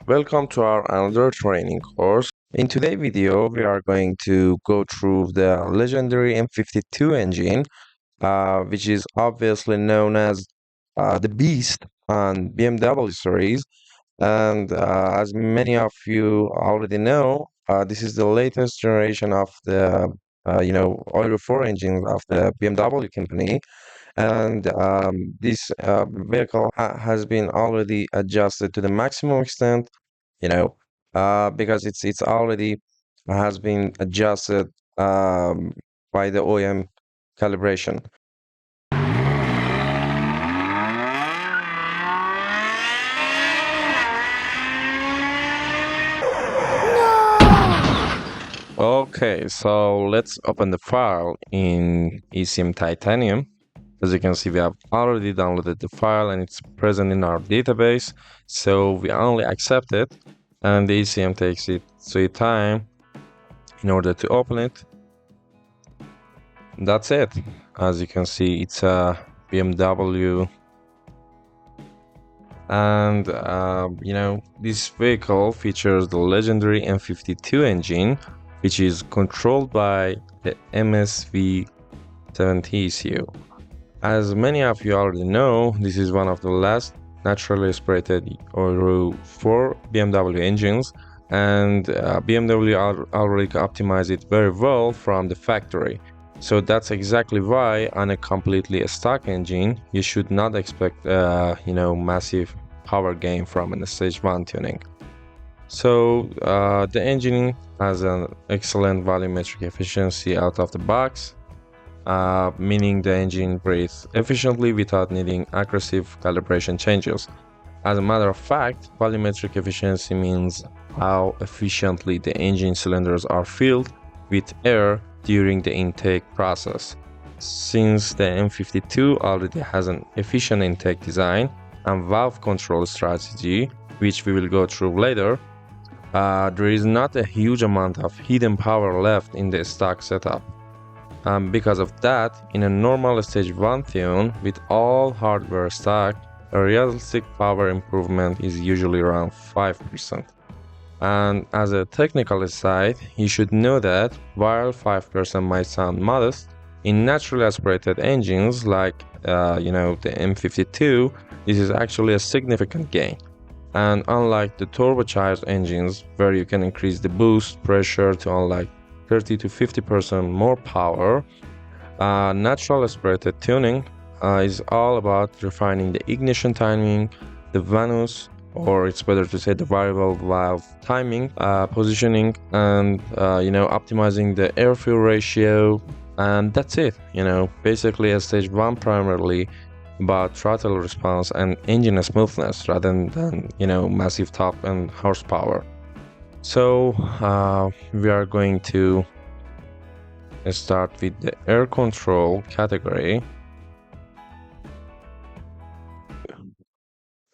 Welcome to our another training course. In today's video, we are going to go through the legendary M52 engine, which is obviously known as the Beast on BMW series. And as many of you already know, this is the latest generation of the oil 4 engines of the BMW company. And this vehicle has been already adjusted to the maximum extent, you know, because it's already has been adjusted by the OEM calibration. Okay, so let's open the file in ECM Titanium. As you can see, we have already downloaded the file and it's present in our database. So we only accept it, and the ECM takes its sweet time in order to open it. That's it. As you can see, it's a BMW, and this vehicle features the legendary N52 engine, which is controlled by the MSV70 ECU. As many of you already know, this is one of the last naturally aspirated Euro 4 BMW engines, and BMW already optimized it very well from the factory. So that's exactly why on a completely stock engine, you should not expect massive power gain from a stage 1 tuning. So the engine has an excellent volumetric efficiency out of the box, meaning the engine breathes efficiently without needing aggressive calibration changes. As a matter of fact, volumetric efficiency means how efficiently the engine cylinders are filled with air during the intake process. Since the M52 already has an efficient intake design and valve control strategy, which we will go through later, there is not a huge amount of hidden power left in the stock setup. Because of that, in a normal stage 1 tune with all hardware stock, a realistic power improvement is usually around 5%. And as a technical aside, you should know that while 5% might sound modest, in naturally aspirated engines like the M52, this is actually a significant gain. And unlike the turbocharged engines, where you can increase the boost pressure to unlike 30 to 50% more power, natural aspirated tuning is all about refining the ignition timing, the VANOS, or it's better to say the variable valve timing, positioning, and optimizing the air-fuel ratio, and that's it. Basically a stage 1 primarily about throttle response and engine smoothness rather than massive top and horsepower. So we are going to start with the air control category,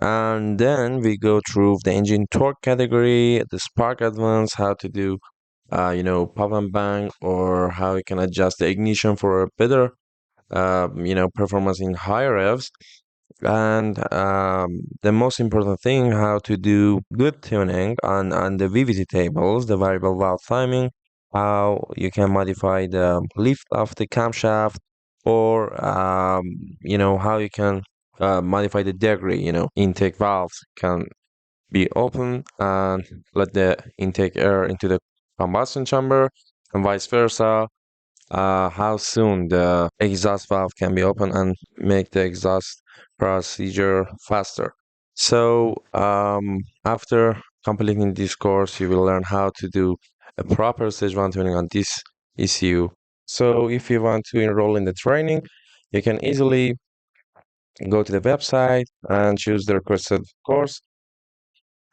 and then we go through the engine torque category, the spark advance, how to do pop and bang, or how you can adjust the ignition for a better performance in higher revs, and the most important thing, how to do good tuning on the VVT tables, the variable valve timing, how you can modify the lift of the camshaft, or how you can modify the degree. Intake valves can be open and let the intake air into the combustion chamber, and vice versa. How soon the exhaust valve can be open and make the exhaust procedure faster. So after completing this course, you will learn how to do a proper stage 1 tuning on this ECU. So if you want to enroll in the training, you can easily go to the website and choose the requested course,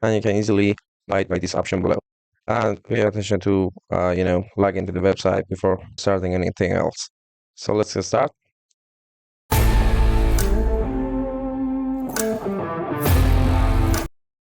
and you can easily buy it by this option below. And pay attention to log into the website before starting anything else. So let's get started.